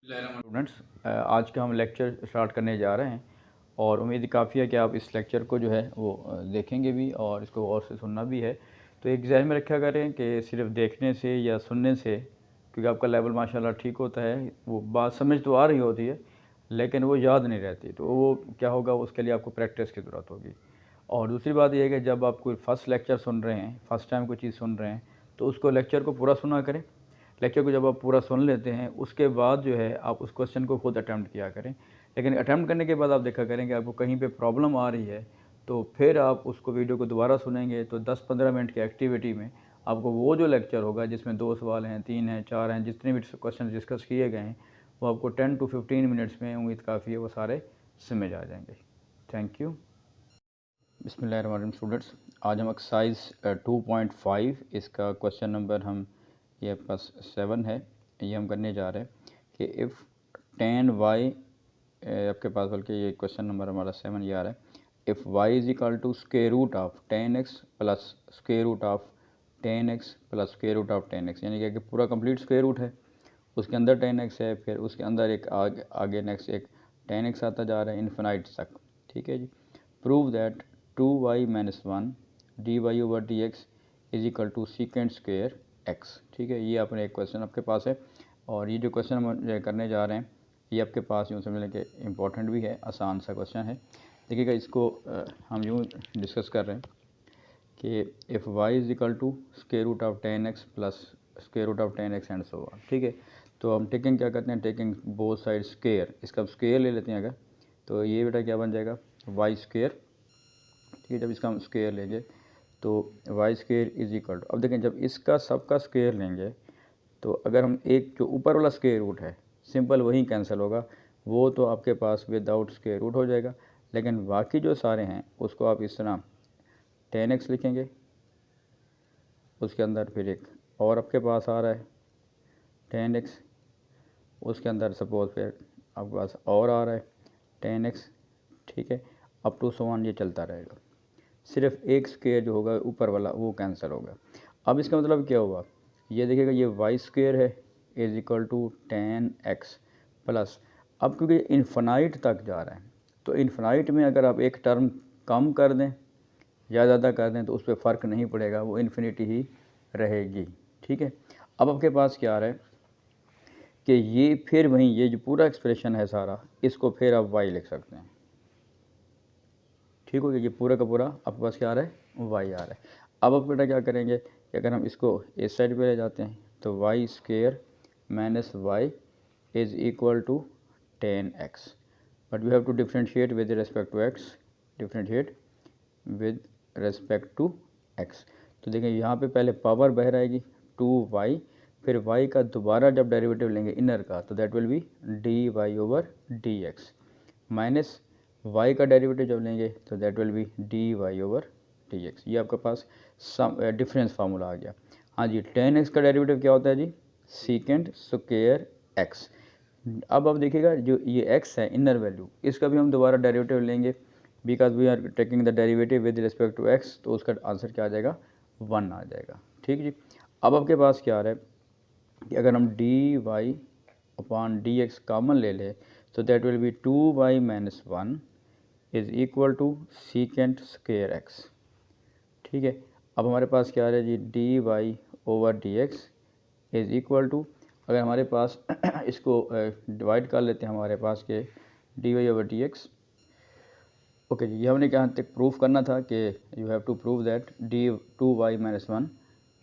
Students, आज का हम लेक्चर स्टार्ट करने जा रहे हैं और उम्मीद काफ़ी है कि आप इस लेक्चर को जो है वो देखेंगे भी और इसको और से सुनना भी है। तो एक ज़हन में रखा करें कि सिर्फ देखने से या सुनने से, क्योंकि आपका लेवल माशाल्लाह ठीक होता है, वो बात समझ तो आ रही होती है लेकिन वो याद नहीं रहती, तो वो क्या होगा, उसके लिए आपको प्रैक्टिस की ज़रूरत होगी। और दूसरी बात यह है कि जब आप कोई फ़र्स्ट लेक्चर सुन रहे हैं, फ़र्स्ट टाइम कोई चीज़ सुन रहे हैं, तो उसको लेक्चर को पूरा सुना करें। लेक्चर को जब आप पूरा सुन लेते हैं उसके बाद जो है आप उस क्वेश्चन को खुद अटैम्प्ट किया करें। लेकिन अटैम्प्ट करने के बाद आप देखा करें कि आपको कहीं पे प्रॉब्लम आ रही है, तो फिर आप उसको वीडियो को दोबारा सुनेंगे तो 10-15 मिनट की एक्टिविटी में आपको वो जो लेक्चर होगा जिसमें 2 सवाल हैं, 3 हैं, 4 हैं, जितने भी क्वेश्चन डिस्कस किए गए हैं, वो आपको 10 to 15 मिनट्स में उम्मीद काफ़ी है वो सारे समझ आ जाएंगे। Thank you. बिस्मिल्लाहिर्रहमानिर्रहीम स्टूडेंट्स, आज हम एक्सरसाइज 2.5 इसका क्वेश्चन नंबर हम ये पास 7 है, ये हम करने जा रहे हैं कि इफ़ tan y, आपके पास बल्कि ये क्वेश्चन नंबर हमारा 7 ये आ रहा है, if y is equal to square root of tan x plus square root of tan x plus square root of tan x, यानी कि पूरा कंप्लीट स्क्वायर रूट है, उसके अंदर tan x है, फिर उसके अंदर एक आगे नेक्स्ट एक tan x आता जा रहा है इन्फिनाइट तक। ठीक है जी। Prove that 2y minus 1 D Y over D x is equal to second square X. ठीक है, ये अपने एक क्वेश्चन आपके पास है और ये जो क्वेश्चन हम करने जा रहे हैं ये आपके पास यूँ समझ लें कि इम्पोर्टेंट भी है, आसान सा क्वेश्चन है। देखिएगा, इसको हम यूँ डिस्कस कर रहे हैं कि if y is equal to square root of tan x plus square root of tan x and so on. ठीक है, तो हम टेकिंग क्या करते हैं, टेकिंग बोथ साइड स्क्वायर, इसका स्क्वायर ले लेते हैं अगर, तो ये बेटा क्या बन जाएगा y स्क्वायर। ठीक है, जब इसका हम स्क्वायर लेंगे तो y square is equal to, अब देखें जब इसका सबका स्क्वायर लेंगे तो अगर हम एक जो ऊपर वाला स्क्वायर रूट है सिंपल वही कैंसिल होगा, वो तो आपके पास विदाउट स्क्वायर रूट हो जाएगा, लेकिन बाकी जो सारे हैं उसको आप इस तरह tan x लिखेंगे, उसके अंदर फिर एक और आपके पास आ रहा है tan x, उसके अंदर सपोज फिर आपके पास और आ रहा है tan x। ठीक है, अप टू सो ऑन ये चलता रहेगा, सिर्फ एक स्क्वायर जो होगा ऊपर वाला वो कैंसिल होगा। अब इसका मतलब क्या हुआ, ये देखिएगा ये वाई स्क्वायर है is equal to tan x plus, अब क्योंकि इन्फिनाइट तक जा रहा है तो इन्फिनाइट में अगर आप एक टर्म कम कर दें या ज़्यादा कर दें तो उस पर फ़र्क नहीं पड़ेगा, वो इन्फिनिटी ही रहेगी। ठीक है, अब आपके पास क्या आ रहा है कि ये फिर वहीं ये जो पूरा एक्सप्रेशन है सारा, इसको फिर आप y लिख सकते हैं। ठीक हो गया, ये पूरा का पूरा आपके पास क्या आ रहा है, वाई आ रहा है। अब आप बेटा क्या करेंगे कि अगर हम इसको इस साइड पे ले जाते हैं तो y square minus y is equal to tan x, but we have to differentiate with respect to x, differentiate with respect to x। तो देखिए यहाँ पे पहले पावर बाहर आएगी 2y, फिर y का दोबारा जब डेरिवेटिव लेंगे इनर का तो that will be d Y over D x, minus y का डेरिवेटिव जब लेंगे तो that will be d Y over D x. ये आपके पास डिफरेंस फार्मूला आ गया। हाँ जी, tan x का डेरिवेटिव क्या होता है जी, सीकेंड स्क्वायर x। अब देखिएगा जो ये x है इनर वैल्यू, इसका भी हम दोबारा डेरिवेटिव लेंगे because we are taking the derivative with respect to x, तो उसका आंसर क्या आ जाएगा, 1 आ जाएगा। ठीक जी, अब आपके पास क्या आ रहा है कि अगर हम D Y upon D X common ले लें तो that will be 2y minus 1 is equal to second square X. ठीक है, अब हमारे पास क्या आ रहा है जी, D Y over D x is equal to, अगर हमारे पास इसको डिवाइड कर लेते हैं हमारे पास के D Y over D X. Okay जी, ये हमने कहाँ तक प्रूफ करना था कि you have to prove that D 2y minus 1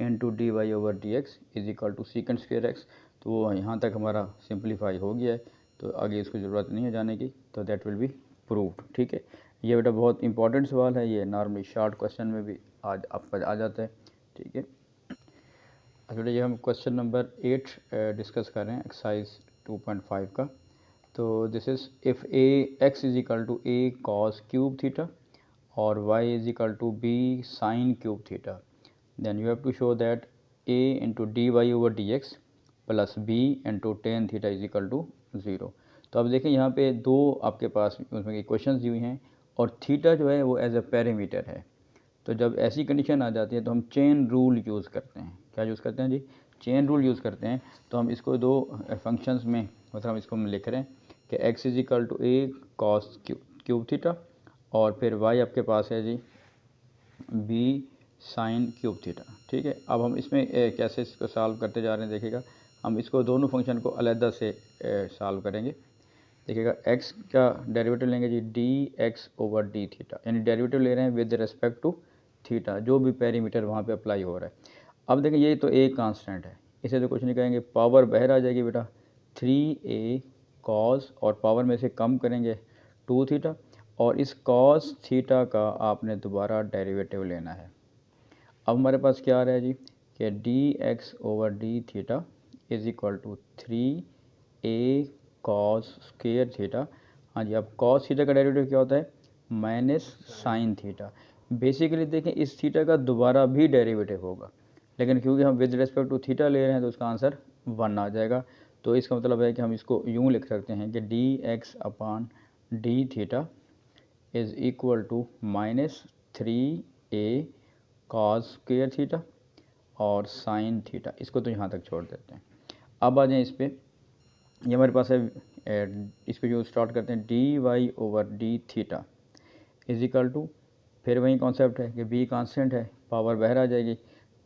into D Y over D x is equal to second square X, तो वो यहाँ तक हमारा सिंप्लीफाई हो गया है, तो आगे इसको ज़रूरत नहीं है जाने की, तो दैट विल बी प्रूव्ड। ठीक है, ये बेटा बहुत इंपॉर्टेंट सवाल है, ये नॉर्मली शॉर्ट क्वेश्चन में भी आज आपका आ जाता है। ठीक है, अच्छा बेटा ये हम क्वेश्चन नंबर 8 डिस्कस कर रहे हैं एक्सरसाइज 2.5 का। तो this is if A X is equal to A cos cube theta और Y is equal to B sine cube theta, then you have to show that A into D Y over D x plus B into tan theta is equal to 0। तो अब देखें यहाँ पे दो आपके पास उसमें question दी हुई हैं और थीटा जो है वो एज अ पैरामीटर है, तो जब ऐसी कंडीशन आ जाती है तो हम चेन रूल यूज़ करते हैं। क्या यूज़ करते हैं जी, चेन रूल यूज़ करते हैं तो हम इसको दो फंक्शंस में मतलब हम इसको लिख रहे हैं कि x is equal to A cos cube theta और फिर y आपके पास है जी बी साइन क्यूब थीटा। ठीक है, अब हम इसमें कैसे इसको सॉल्व करते जा रहे हैं देखिएगा। हम इसको दोनों फंक्शन को अलग से सॉल्व करेंगे। देखिएगा x का डेरिवेटिव लेंगे G D x over D theta, यानी डेरिवेटिव ले रहे हैं विद रिस्पेक्ट टू थीटा, जो भी पेरीमीटर वहाँ पे अप्लाई हो रहा है। अब देखिए ये तो एक कांस्टेंट है, इसे तो कुछ नहीं कहेंगे, पावर बाहर आ जाएगी बेटा 3a कॉस और पावर में से कम करेंगे 2 थीटा और इस कॉस थीटा का आपने दोबारा डेरिवेटिव लेना है। अब हमारे पास क्या आ रहा है जी कि d x over D theta is equal to 3a cos square theta. हाँ जी, अब कॉस थीटा का डेरिवेटिव क्या होता है माइनस साइन थीटा। बेसिकली देखें इस थीटा का दोबारा भी डेरिवेटिव होगा, लेकिन क्योंकि हम विद रिस्पेक्ट टू थीटा ले रहे हैं तो उसका आंसर 1 आ जाएगा। तो इसका मतलब है कि हम इसको यूँ लिख सकते हैं कि d x upon d theta is equal to minus 3a cos square theta और साइन थीटा। इसको तो यहाँ तक छोड़ देते हैं। अब आ जाएँ इस पर, ये हमारे पास है, इस पर जो स्टार्ट करते हैं d Y over D theta is equal to, फिर वही कॉन्सेप्ट है कि बी कांस्टेंट है, पावर बाहर आ जाएगी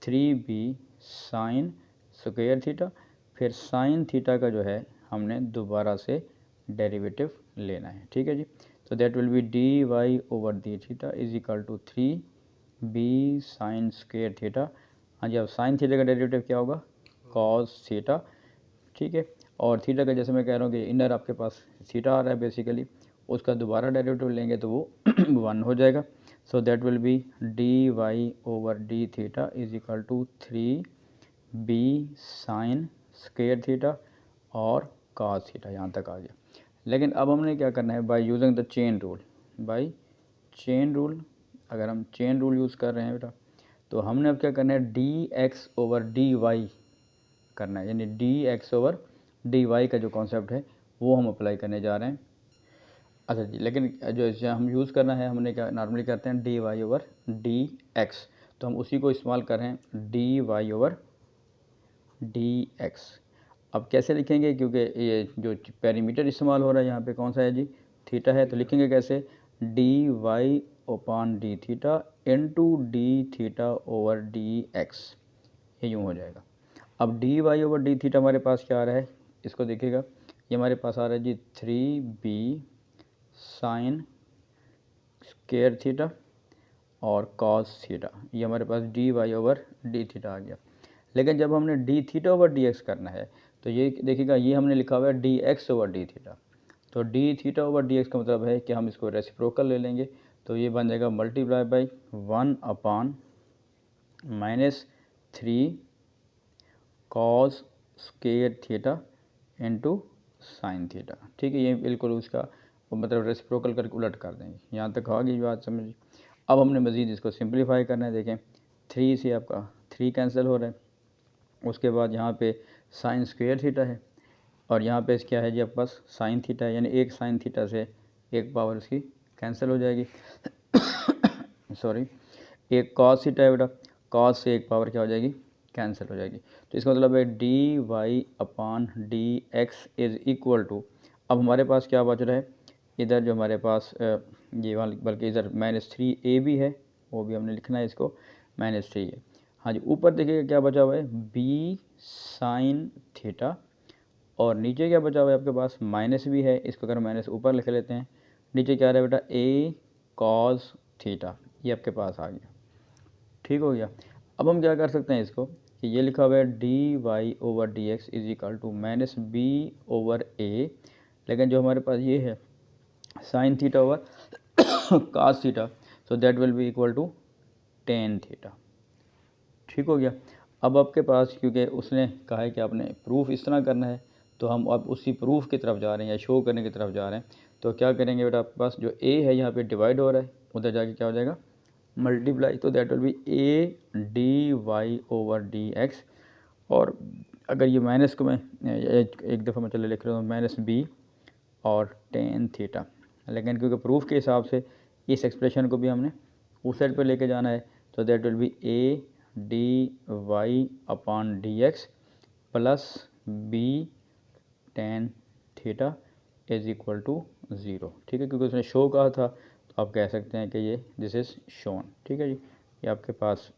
3b साइन स्क्वायर थीटा, फिर साइन थीटा का जो है हमने दोबारा से डेरिवेटिव लेना है। ठीक है जी, तो that will be d Y over D theta is equal to 3b sine square theta. हाँ जी, अब साइन थीटा का डेरिवेटिव क्या होगा कॉस थीटा। ठीक है, और थीटा का जैसे मैं कह रहा हूँ कि इनर आपके पास थीटा आ रहा है बेसिकली, उसका दोबारा डेरिवेटिव लेंगे तो वो 1 हो जाएगा। So that will be d Y over D theta is equal to 3b sine square theta और कॉस थीटा, यहाँ तक आ गया। लेकिन अब हमने क्या करना है by using the chain rule, by chain rule, अगर हम चेन रूल यूज़ कर रहे हैं बेटा तो हमने अब क्या करना है D x over d y करना है, यानी d x over d y का जो कॉन्सेप्ट है वो हम अप्लाई करने जा रहे हैं। अच्छा जी, लेकिन जो हम यूज़ करना है हमने क्या नॉर्मली करते हैं d Y over D x, तो हम उसी को इस्तेमाल कर रहे हैं d Y over D x. अब कैसे लिखेंगे, क्योंकि ये जो पेरीमीटर इस्तेमाल हो रहा है यहाँ पे कौन सा है जी थीटा है, तो लिखेंगे कैसे D Y upon D theta into D theta over D x, ये यूँ हो जाएगा। अब D Y over D theta हमारे पास क्या आ रहा है, इसको देखिएगा, ये हमारे पास आ रहा है जी 3b साइन स्क्वायर थीटा और कॉस थीटा, ये हमारे पास D Y over D theta आ गया। लेकिन जब हमने D theta over D X करना है तो ये देखिएगा, ये हमने लिखा हुआ है D x over D theta, तो D theta over D X का मतलब है कि हम इसको रेसिप्रोकल ले लेंगे, तो ये बन जाएगा multiply by 1 upon minus 3 cos square theta into sine theta. ठीक है, ये बिल्कुल उसका मतलब रेसिप्रोकल करके उलट कर देंगे। यहाँ तक आ गई बात समझ। अब हमने मज़ीद इसको सिंप्लीफाई करना है। देखें 3 से आपका 3 कैंसिल हो रहा है, उसके बाद यहाँ पे साइन स्क्वायर थीटा है और यहाँ पे क्या है जी आपके पास साइन थीटा है, यानी एक साइन थीटा से एक पावर उसकी कैंसिल हो जाएगी सॉरी, एक कॉस थीटा है बेटा, कॉस से एक पावर क्या हो जाएगी कैंसिल हो जाएगी। तो इसका मतलब है D y upon d x is equal to, अब हमारे पास क्या बच रहा है इधर जो हमारे पास ये वाला, बल्कि इधर -3a भी है, वो भी हमने लिखना है इसको -3 है। हाँ जी, ऊपर देखिएगा क्या बचा हुआ है बी साइन थीटा और नीचे क्या बचा हुआ है आपके पास माइनस भी है, इसको अगर माइनस ऊपर लिख लेते हैं, नीचे क्या रहा है बेटा ए कॉस थीटा, ये आपके पास आ गया। ठीक हो गया। अब हम क्या कर सकते हैं इसको कि ये लिखा हुआ है D Y over D x is equal to minus B over A, लेकिन जो हमारे पास ये है sine theta over cos theta, so that will be equal to tan theta. ठीक हो गया। अब आपके पास क्योंकि उसने कहा है कि आपने प्रूफ इस तरह करना है, तो हम अब उसी प्रूफ की तरफ जा रहे हैं या शो करने की तरफ जा रहे हैं। तो क्या करेंगे बेटा, आपके पास जो ए है यहाँ पे डिवाइड हो रहा है, उधर जाके क्या हो जाएगा मल्टीप्लाई, तो that will be a d Y over D x, और अगर ये माइनस को मैं एक दफ़ा मैं चले लिख रहा हूँ माइनस बी और टेन थीटा, लेकिन क्योंकि प्रूफ के हिसाब से इस एक्सप्रेशन को भी हमने उस साइड पर लेके जाना है, तो that will be a d y upon d x plus b tan theta is equal to zero. ठीक है, क्योंकि उसने शो कहा था तो आप कह सकते हैं कि ये दिस इज़ शोन। ठीक है जी, ये आपके पास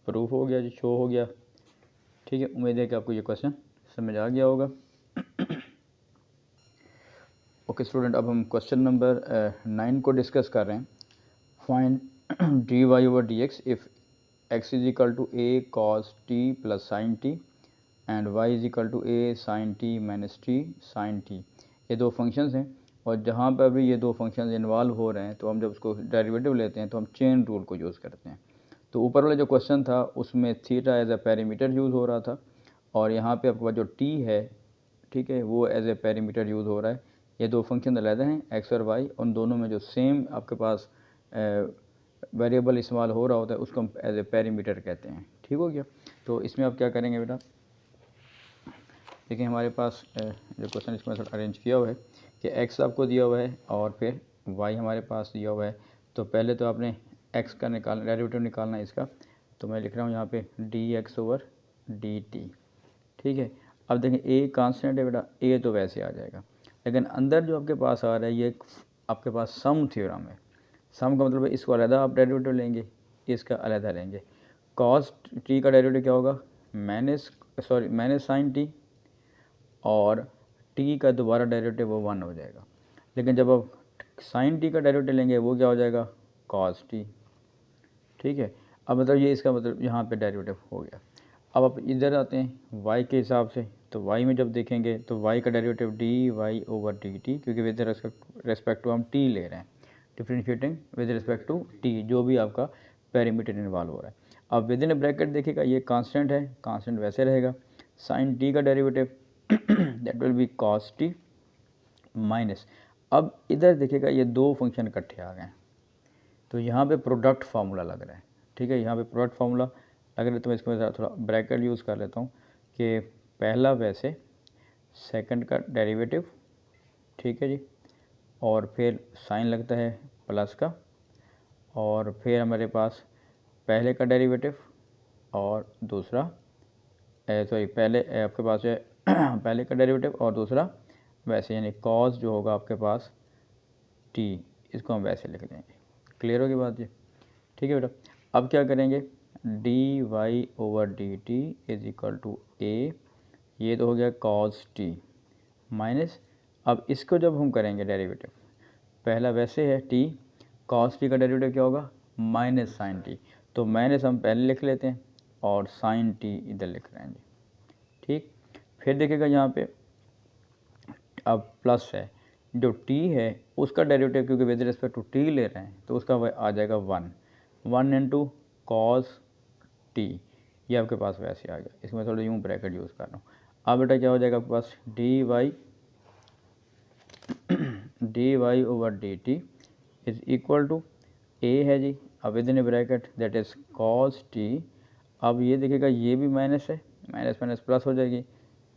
प्रूफ हो गया जी, शो हो गया। ठीक है, उम्मीद है कि आपको ये क्वेश्चन समझ आ गया होगा। ओके स्टूडेंट, अब हम क्वेश्चन नंबर 9 को डिस्कस कर रहे हैं। Find d Y over D x if x is equal to A cos t plus sine t and y is equal to a sine t minus t sine T. ये दो functions हैं और जहाँ पर भी ये दो फंक्शंस इन्वॉल्व हो रहे हैं तो हम जब उसको डेरिवेटिव लेते हैं तो हम चेन रूल को यूज़ करते हैं। तो ऊपर वाला जो क्वेश्चन था उसमें theta as a parameter use हो रहा था और यहाँ पे आपके पास जो टी है, ठीक है, वो एज ए पेरीमीटर यूज़ हो रहा है। ये दो फंक्शन अलग हैं, एक्स और वाई, उन दोनों में जो सेम आपके पास वेरिएबल इस्तेमाल हो रहा होता है उसको हम एज ए पेरीमीटर कहते हैं। ठीक हो गया। तो इसमें आप क्या करेंगे बेटा, देखिए हमारे पास जो क्वेश्चन इसमें अरेंज किया हुआ है कि x आपको दिया हुआ है और फिर y हमारे पास दिया हुआ है। तो पहले तो आपने x का डेरिवेटिव निकालना है इसका। तो मैं लिख रहा हूँ यहाँ पे dx ओवर dt। ठीक है, अब देखें a कांस्टेंट है बेटा, a तो वैसे आ जाएगा, लेकिन अंदर जो आपके पास आ रहा है ये आपके पास सम थ्योरम है। सम का मतलब है इसको अलग आप डेरिवेटिव लेंगे, इसका अलग लेंगे। कॉस टी का डेरिवेटिव क्या होगा, माइनस साइन टी, और टी का दोबारा डेरिवेटिव वो 1 हो जाएगा। लेकिन जब आप साइन टी का डेरिवेटिव लेंगे वो क्या हो जाएगा, कॉस टी। ठीक है, अब मतलब ये इसका मतलब यहाँ पे डेरिवेटिव हो गया। अब आप इधर आते हैं y के हिसाब से, तो y में जब देखेंगे तो y का derivative d Y over D t, क्योंकि विद रेस्पेक्ट टू हम t ले रहे हैं, differentiating with respect to t, जो भी आपका पेरीमीटर इन्वॉल्व हो रहा है। अब विद इन ब्रैकेट देखिएगा ये कांस्टेंट है, कांस्टेंट वैसे रहेगा। साइन t का derivative that will B cos T minus, अब इधर देखिएगा ये दो फंक्शन इकट्ठे आ गए हैं तो यहाँ पे प्रोडक्ट फार्मूला लग रहा है। ठीक है, यहाँ पे प्रोडक्ट फार्मूला लग रहा है तो मैं इसको थोड़ा ब्रैकेट यूज़ कर लेता हूँ कि पहला वैसे, सेकंड का डेरिवेटिव, ठीक है जी, और फिर साइन लगता है प्लस का, और फिर हमारे पास पहले का डेरिवेटिव और दूसरा सॉरी पहले आपके पास है पहले का डेरिवेटिव और दूसरा वैसे, यानी कॉस जो होगा आपके पास टी, इसको हम वैसे लिख देंगे। क्लियर होगी बात ये। ठीक है बेटा, अब क्या करेंगे, D Y over D T is equal to A, ये तो हो गया कॉस टी माइनस, अब इसको जब हम करेंगे डेरिवेटिव, पहला वैसे है टी, कॉस टी का डेरिवेटिव क्या होगा, माइनस साइन टी, तो माइनस हम पहले लिख लेते हैं और साइन टी इधर लिख रहे हैं जी। ठीक, फिर देखिएगा यहाँ पे अब प्लस है, जो टी है उसका डेरिवेटिव क्योंकि विद रिस्पेक्ट टू टी ले रहे हैं तो उसका आ जाएगा 1 इंटू कॉस टी, ये आपके पास वैसे आ गया। इसमें थोड़ा यूँ ब्रैकेट यूज़ कर रहा हूँ। अब बेटा क्या हो जाएगा आपके पास, D Y over D T is equal to A है जी, अब within bracket that is cos T. अब ये देखिएगा ये भी माइनस है, माइनस माइनस प्लस हो जाएगी,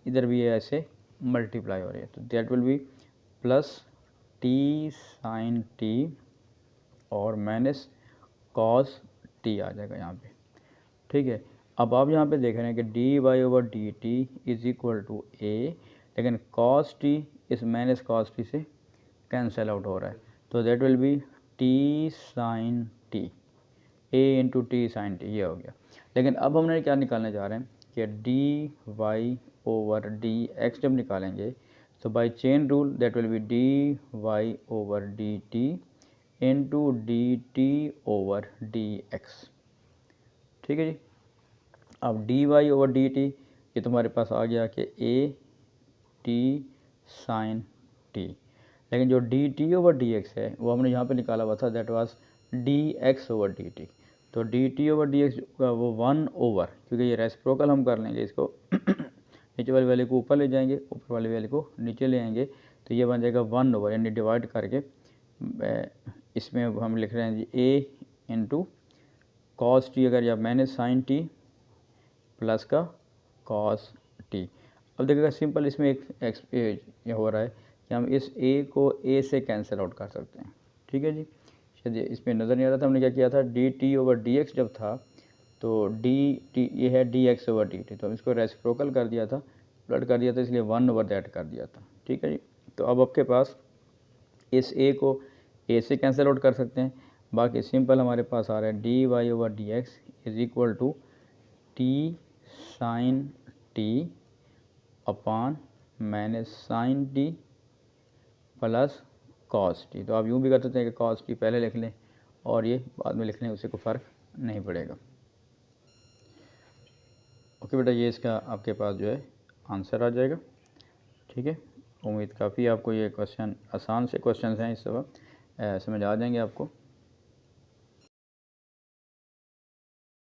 इधर भी ये ऐसे मल्टीप्लाई हो रही है तो that will be plus t sine t और माइनस कॉस टी आ जाएगा यहाँ पे। ठीक है, अब आप यहाँ पे देख रहे हैं कि D Y over D T is equal to A, लेकिन कॉस टी इस माइनस कॉस टी से कैंसिल आउट हो रहा है तो that will be T sine T, A into T sine T, ये हो गया। लेकिन अब हमने क्या निकालने जा रहे हैं कि D Y over D x जब निकालेंगे तो by chain rule that will be d Y over D t into d T over D x. ठीक है जी, अब D Y over D t ये तुम्हारे पास आ गया कि ए टी साइन टी, लेकिन जो D T over D X है वो हमने यहाँ पे निकाला हुआ था, that was D x over D T. तो D T over D X का वो 1 ओवर, क्योंकि ये रेसिप्रोकल हम कर लेंगे इसको नीचे वाली वैल्यू को ऊपर ले जाएंगे, ऊपर वाली वैल्यू को नीचे ले आएंगे तो ये बन जाएगा 1 ओवर, यानी डिवाइड करके इसमें हम लिख रहे हैं जी ए इंटू कॉस टी, अगर या माइनस साइन टी प्लस का कॉस टी। अब देखिएगा सिंपल इसमें एक ये हो रहा है कि हम इस ए को ए से कैंसिल आउट कर सकते हैं। ठीक है जी, चलिए इसमें नज़र नहीं आ रहा था हमने क्या किया था, D T over D x जब था तो डी टी ये है D x over D T, तो हम इसको रेसिप्रोकल कर दिया था, प्लट कर दिया था, इसलिए 1/that कर दिया था। ठीक है जी। तो अब आपके पास इस ए को ए से कैंसिल आउट कर सकते हैं, बाकी सिंपल हमारे पास आ रहा है D Y over D x is equal to t sine t upon minus sine t plus cos t. तो आप यूँ भी कर सकते हैं कि कॉस टी पहले लिख लें और ये बाद में लिख लें, उससे कोई फ़र्क नहीं पड़ेगा। ओके बेटा, ये इसका आपके पास जो है आंसर आ जाएगा। ठीक है, उम्मीद काफ़ी आपको ये क्वेश्चन आसान से क्वेश्चन हैं, इस सब समझ आ जाएंगे आपको।